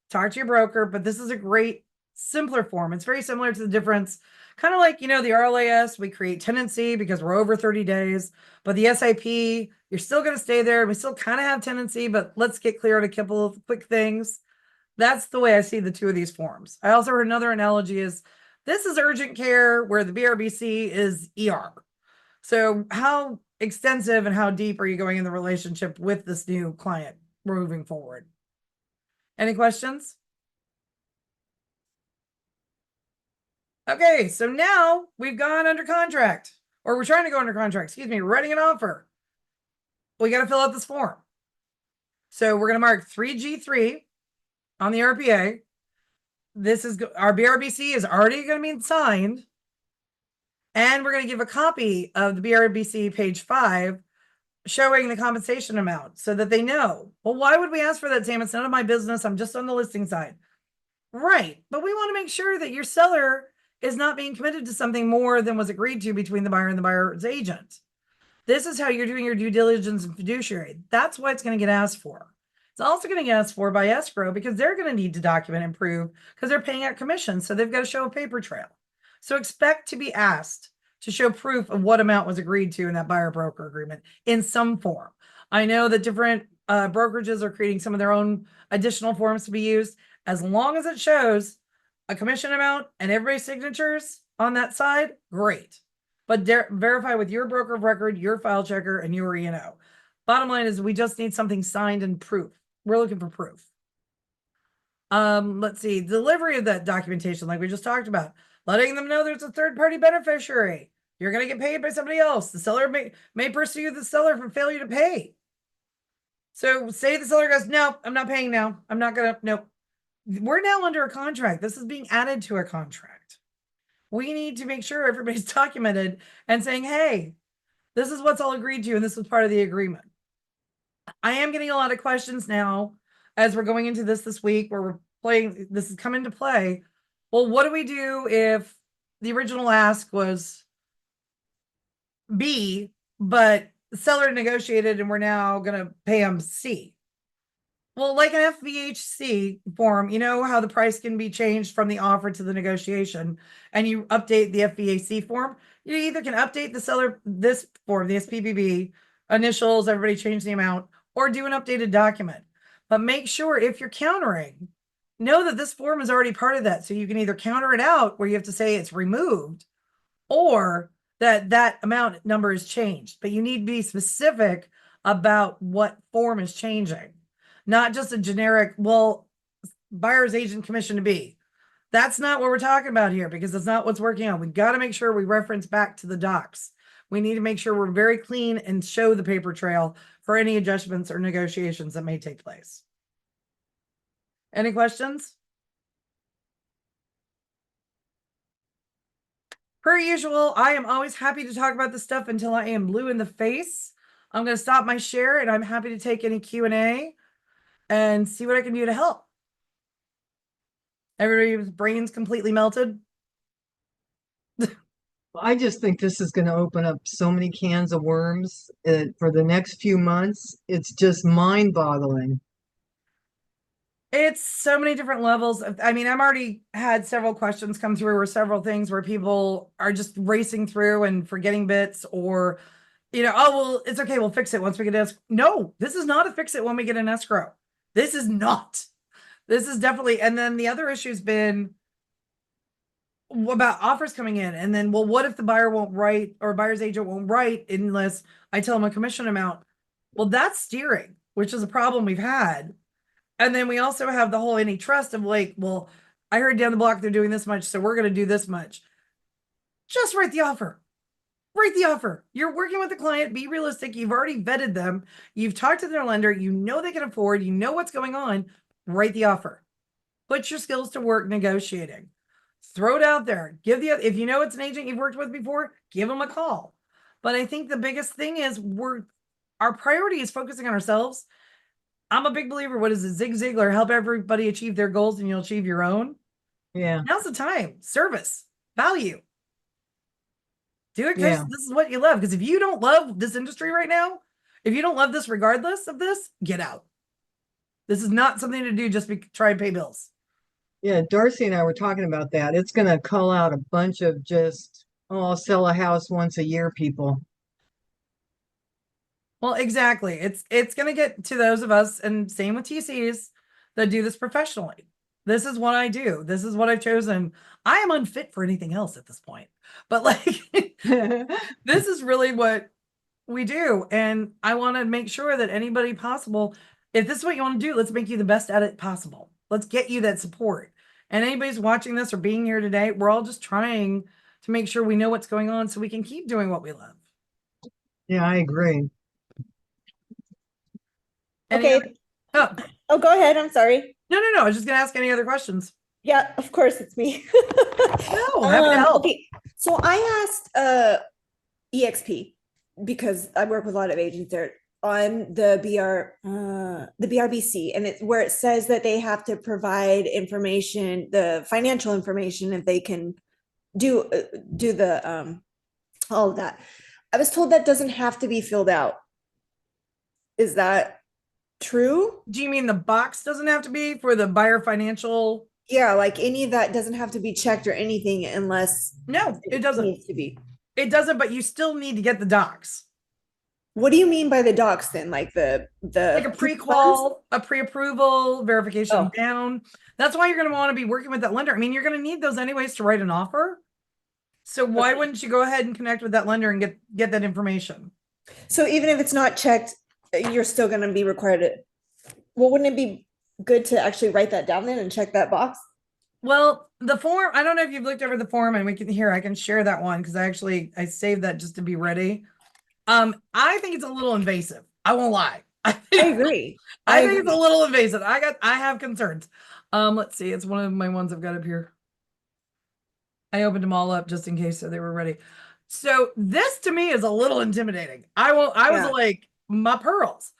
Talk to your broker, but this is a great, simpler form. It's very similar to the difference. Kind of like, the RLAS, we create tenancy because we're over 30 days, but the SIP, you're still going to stay there. We still kind of have tenancy, but let's get clear on a couple of quick things. That's the way I see the two of these forms. I also heard another analogy is this is urgent care where the BRBC is ER. So how extensive and how deep are you going in the relationship with this new client moving forward? Any questions? Okay, so now we've gone under contract, or we're trying to go under contract, excuse me, we're writing an offer. We got to fill out this form. So we're going to mark 3G3 on the RPA. This is our BRBC is already going to be signed. And we're going to give a copy of the BRBC page 5 showing the compensation amount so that they know. Well, why would we ask for that, Sam? It's none of my business. I'm just on the listing side. Right. But we want to make sure that your seller is not being committed to something more than was agreed to between the buyer and the buyer's agent. This is how you're doing your due diligence and fiduciary. That's why it's going to get asked for. It's also going to get asked for by escrow because they're going to need to document and prove because they're paying out commission. So they've got to show a paper trail. So expect to be asked to show proof of what amount was agreed to in that buyer broker agreement in some form. I know that different brokerages are creating some of their own additional forms to be used. As long as it shows a commission amount and everybody's signatures on that side, great. But verify with your broker of record, your file checker, and your E&O. Bottom line is we just need something signed and proof. We're looking for proof. Let's see, delivery of that documentation, like we just talked about, letting them know there's a third-party beneficiary. You're going to get paid by somebody else. The seller may pursue the seller for failure to pay. So say the seller goes, no, I'm not paying now. I'm not going to, nope. We're now under a contract. This is being added to a contract. We need to make sure everybody's documented and saying, hey, this is what's all agreed to, and this was part of the agreement. I am getting a lot of questions now as we're going into this week where we're playing, this has come into play. Well, what do we do if the original ask was B, but the seller negotiated and we're now going to pay them C? Well, like an FVHC form, you know how the price can be changed from the offer to the negotiation, and you update the FVHC form. You either can update the seller, this form, the SPBB, initials, everybody change the amount, or do an updated document. But make sure if you're countering, know that this form is already part of that. So you can either counter it out where you have to say it's removed, or that amount number is changed. But you need to be specific about what form is changing. Not just a generic, well, buyer's agent commission to be. That's not what we're talking about here because it's not what's working on. We got to make sure we reference back to the docs. We need to make sure we're very clean and show the paper trail for any adjustments or negotiations that may take place. Any questions? Per usual, I am always happy to talk about this stuff until I am blue in the face. I'm going to stop my share and I'm happy to take any Q&A and see what I can do to help. Everybody's brains completely melted. I just think this is going to open up so many cans of worms for the next few months. It's just mind-boggling. It's so many different levels. I mean, I've already had several questions come through or several things where people are just racing through and forgetting bits or, you know, oh, well, it's okay. We'll fix it once we get escrow. No, this is not a fix it when we get an escrow. This is not. This is definitely. And then the other issue's been about offers coming in. And then, well, what if the buyer won't write or buyer's agent won't write unless I tell them a commission amount? Well, that's steering, which is a problem we've had. And then we also have the whole any trust of like, well, I heard down the block they're doing this much, so we're going to do this much. Just write the offer. Write the offer. You're working with the client. Be realistic. You've already vetted them. You've talked to their lender. You know they can afford. You know what's going on. Write the offer. Put your skills to work negotiating. Throw it out there. If you know it's an agent you've worked with before, give them a call. But I think the biggest thing is our priority is focusing on ourselves. I'm a big believer. What is it? Zig Ziglar, help everybody achieve their goals and you'll achieve your own. Yeah. Now's the time. Service, value. Do it because this is what you love. Because if you don't love this industry right now, if you don't love this regardless of this, get out. This is not something to do just try and pay bills. Yeah, Darcy and I were talking about that. It's going to call out a bunch of just, oh, I'll sell a house once a year people. Well, exactly. It's going to get to those of us, and same with TCs, that do this professionally. This is what I do. This is what I've chosen. I am unfit for anything else at this point, but like, this is really what we do. And I want to make sure that anybody possible, if this is what you want to do, let's make you the best at it possible. Let's get you that support. And anybody's watching this or being here today, we're all just trying to make sure we know what's going on so we can keep doing what we love. Yeah, I agree. Any Okay. other- oh, Oh, go ahead. I'm sorry. no. I was just going to ask any other questions. Yeah, of course it's me. No, happy to help. Okay, so I asked EXP because I work with a lot of agents there on the BRBC, and it's where it says that they have to provide information, the financial information, if they can do the all of that. I was told that doesn't have to be filled out. Is that true? Do you mean the box doesn't have to be for the buyer financial? Yeah, like any of that doesn't have to be checked or anything unless No, it doesn't. needs to be. It doesn't, but you still need to get the docs. What do you mean by the docs then? Like the Like a pre-qual, a pre-approval, verification Oh. down. That's why you're going to want to be working with that lender. I mean, you're going to need those anyways to write an offer. So why Okay. wouldn't you go ahead and connect with that lender and get that information? So even if it's not checked, you're still going to be required to. Well, wouldn't it be good to actually write that down then and check that box? Well, the form, I don't know if you've looked over the form, and I can share that one because I saved that just to be ready. I think it's a little invasive. I won't lie. I agree. I think it's a little invasive. I have concerns. Let's see. It's one of my ones I've got up here. I opened them all up just in case so they were ready. So this to me is a little intimidating. I was Yeah. like, my pearls.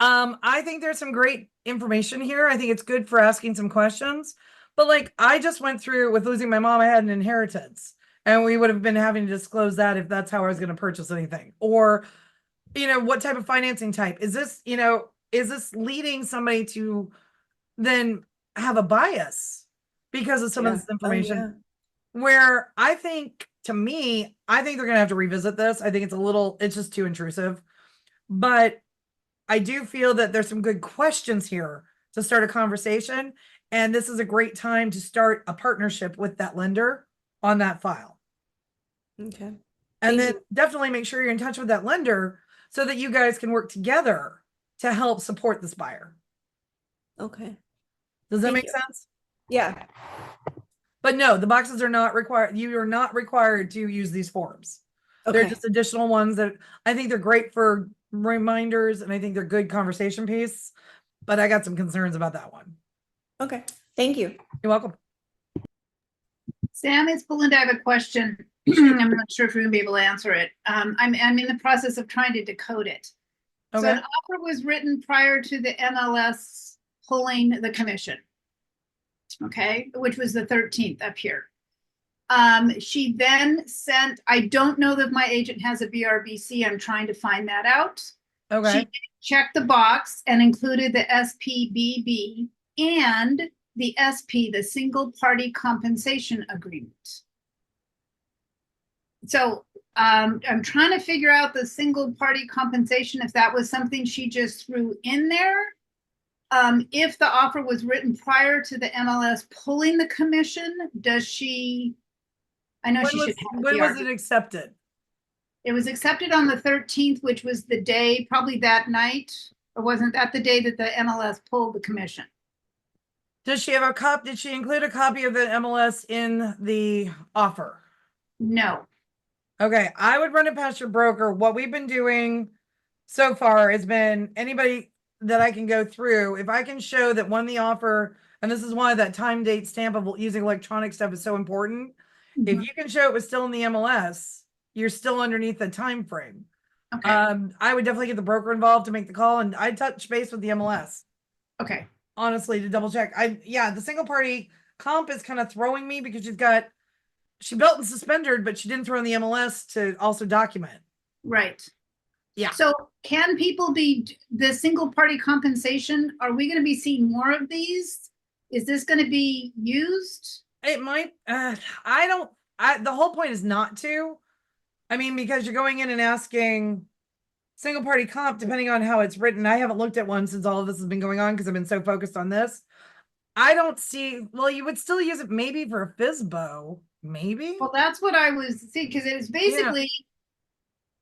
I think there's some great information here. I think it's good for asking some questions. But like I just went through with losing my mom, I had an inheritance. And we would have been having to disclose that if that's how I was going to purchase anything. Or, what type of financing type? Is this leading somebody to then have a bias because of some of Yeah. this Oh, information? yeah. Where I think they're going to have to revisit this. I think it's just too intrusive. But I do feel that there's some good questions here to start a conversation. And this is a great time to start a partnership with that lender on that file. Okay. And Thank then you. definitely make sure you're in touch with that lender so that you guys can work together to help support this buyer. Okay. Does that Thank make you. sense? Yeah. But no, the boxes are not required. You are not required to use these forms. They're Okay. just additional ones that I think they're great for reminders, and I think they're good conversation piece. But I got some concerns about that one. Okay. Thank you. You're welcome. Sam, it's Belinda. I have a question. I'm not sure if you're gonna be able to answer it. I'm in the process of trying to decode it. So Okay. an offer was written prior to the MLS pulling the commission. Okay, which was the 13th up here. She then sent, I don't know that my agent has a BRBC. I'm trying to find that out. Okay. She checked the box and included the SPBB and the SP, the single party compensation agreement. So I'm trying to figure out the single party compensation, if that was something she just threw in there. If the offer was written prior to the MLS pulling the commission, does she, I know she should have When the was RB. it accepted? It was accepted on the 13th, which was the day, probably that night, or wasn't that the day that the MLS pulled the commission? Does she have a copy? Did she include a copy of the MLS in the offer? No. Okay, I would run it past your broker. What we've been doing so far has been anybody that I can go through. If I can show that when the offer, and this is why that time date stamp of using electronic stuff is so important. If you can show it was still in the MLS, you're still underneath the time frame. Okay. I would definitely get the broker involved to make the call, and I'd touch base with the MLS. Okay. Honestly, to double check. The single party comp is kind of throwing me because she belt and suspended, but she didn't throw in the MLS to also document. Right. Yeah. So can people the single party compensation, are we going to be seeing more of these? Is this going to be used? It might, the whole point is not to. I mean, because you're going in and asking single party comp, depending on how it's written, I haven't looked at one since all of this has been going on because I've been so focused on this. I don't see, well, you would still use it maybe for a FSBO, maybe. Well, that's what I was thinking, because it's basically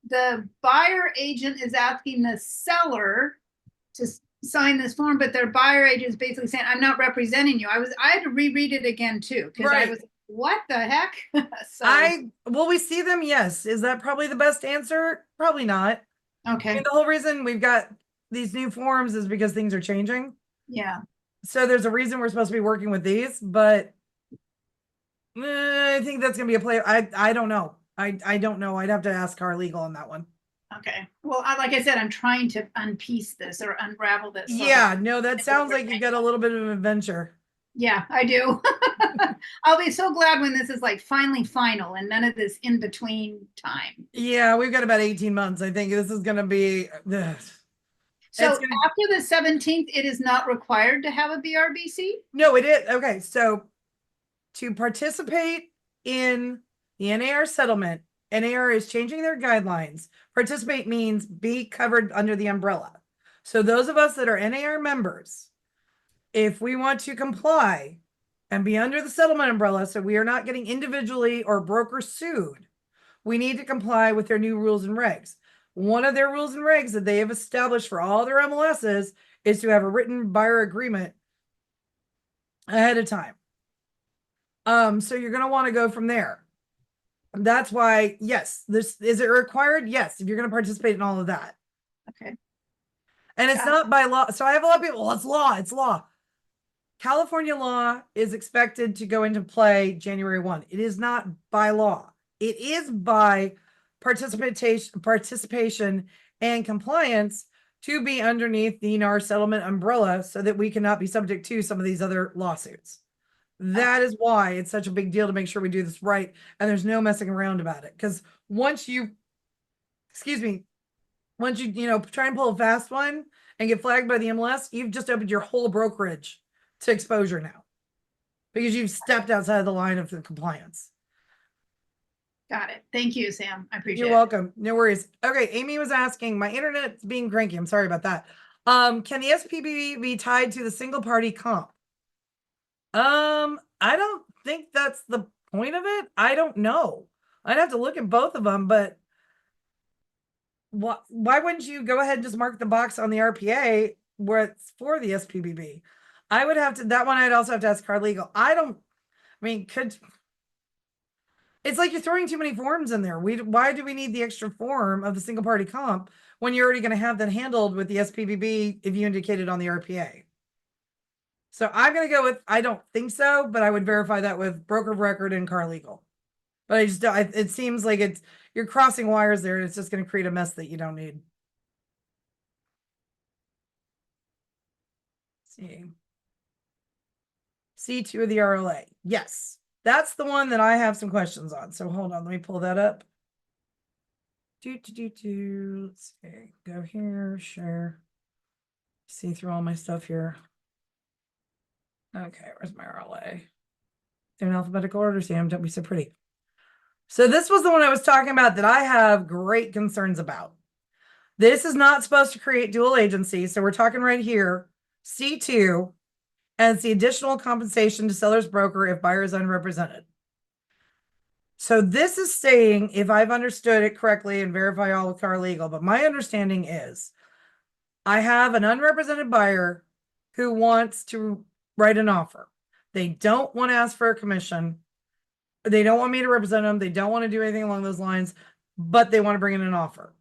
the buyer agent is asking the seller to sign this form, but their buyer agent is basically saying, I'm not representing you. I had to reread it again too, because I Right. was, what the heck? So, Will we see them? Yes. Is that probably the best answer? Probably not. I okay, mean, the whole reason we've got these new forms is because things are changing. yeah. So there's a reason we're supposed to be working with these, but I think that's gonna be a play. I don't know. I don't know. I'd have to ask our legal on that one. Okay. Well, like I said, I'm trying to unpiece this or unravel this. so Yeah, no, that sounds like you've got a little bit of an adventure. Yeah, I do. I'll be so glad when this is like finally final and none of this in between time. Yeah, we've got about 18 months. I think this is gonna be So It's gonna- after the 17th, it is not required to have a BRBC? no, it is. Okay, so to participate in the NAR settlement, NAR is changing their guidelines. Participate means be covered under the umbrella. So those of us that are NAR members, if we want to comply and be under the settlement umbrella, so we are not getting individually or broker sued, we need to comply with their new rules and regs. One of their rules and regs that they have established for all their MLSs is to have a written buyer agreement ahead of time. So you're going to want to go from there. That's why, yes, this is it required? Yes, if you're going to participate in all of that. Okay. And it's Yeah. not by law. So I have a lot of people, well, it's law, it's law. California law is expected to go into play January 1. It is not by law. It is by participation and compliance to be underneath the NAR settlement umbrella so that we cannot be subject to some of these other lawsuits. That is why it's such a big deal to make sure we do this right and there's no messing around about it. Because once you, once you try and pull a fast one and get flagged by the MLS, you've just opened your whole brokerage to exposure now because you've stepped outside the line of the compliance. Got it. Thank you, Sam. I appreciate You're it. welcome. No worries. Okay, Amy was asking, my internet's being cranky. I'm sorry about that. Can the SPB be tied to the single party comp? I don't think that's the point of it. I don't know. I'd have to look at both of them, but why wouldn't you go ahead and just mark the box on the RPA where it's for the SPBB? I would have to, that one I'd also have to ask our legal. It's like you're throwing too many forms in there. Why do we need the extra form of the single party comp when you're already going to have that handled with the SPBB if you indicate it on the RPA? So I'm going to go with, I don't think so, but I would verify that with broker of record and car legal. But it seems like you're crossing wires there and it's just going to create a mess that you don't need. Let's see. C2 of the RLA. Yes. That's the one that I have some questions on. So hold on, let me pull that up. Let's see. Go here, share. See through all my stuff here. Okay, where's my RLA? They're in alphabetical order, Sam. Don't be so pretty. So this was the one I was talking about that I have great concerns about. This is not supposed to create dual agency. So we're talking right here, C2, and it's the additional compensation to seller's broker if buyer is unrepresented. So this is saying, if I've understood it correctly and verify all with car legal, but my understanding is I have an unrepresented buyer who wants to write an offer. They don't want to ask for a commission. They don't want me to represent them. They don't want to do anything along those lines, but they want to bring in an offer.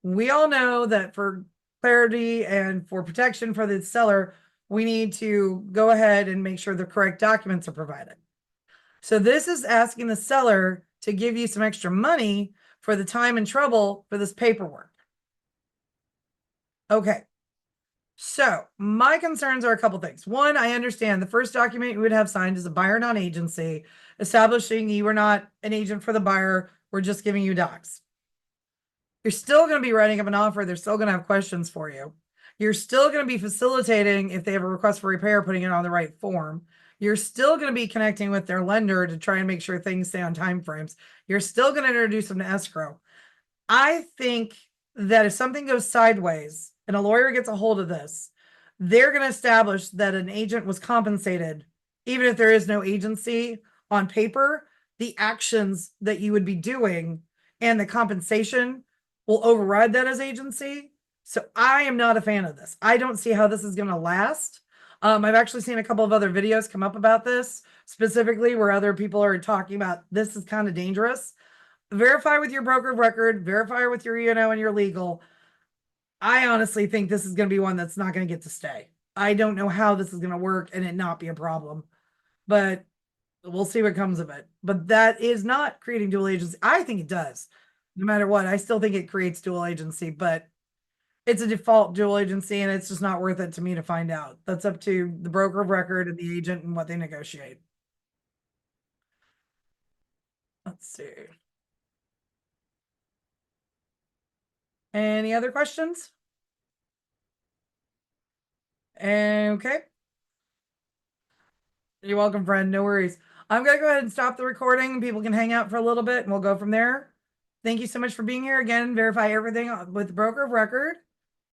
We all know that for clarity and for protection for the seller, we need to go ahead and make sure the correct documents are provided. So this is asking the seller to give you some extra money for the time and trouble for this paperwork. Okay. So my concerns are a couple things. One, I understand the first document you would have signed is a buyer non-agency, establishing you are not an agent for the buyer. We're just giving you docs. You're still going to be writing up an offer. They're still going to have questions for you. You're still going to be facilitating if they have a request for repair, putting it on the right form. You're still going to be connecting with their lender to try and make sure things stay on time frames. You're still going to introduce them to escrow. I think that if something goes sideways and a lawyer gets a hold of this, they're going to establish that an agent was compensated, even if there is no agency on paper. The actions that you would be doing and the compensation will override that as agency. So I am not a fan of this. I don't see how this is going to last. I've actually seen a couple of other videos come up about this, specifically where other people are talking about this is kind of dangerous. Verify with your broker of record, verify with your E&O and your legal. I honestly think this is going to be one that's not going to get to stay. I don't know how this is going to work and it not be a problem, but we'll see what comes of it. But that is not creating dual agency. I think it does. No matter what, I still think it creates dual agency, but it's a default dual agency and it's just not worth it to me to find out. That's up to the broker of record and the agent and what they negotiate. Let's see. Any other questions? Okay. You're welcome, friend. No worries. I'm going to go ahead and stop the recording. People can hang out for a little bit and we'll go from there. Thank you so much for being here. Again, verify everything with the broker of record.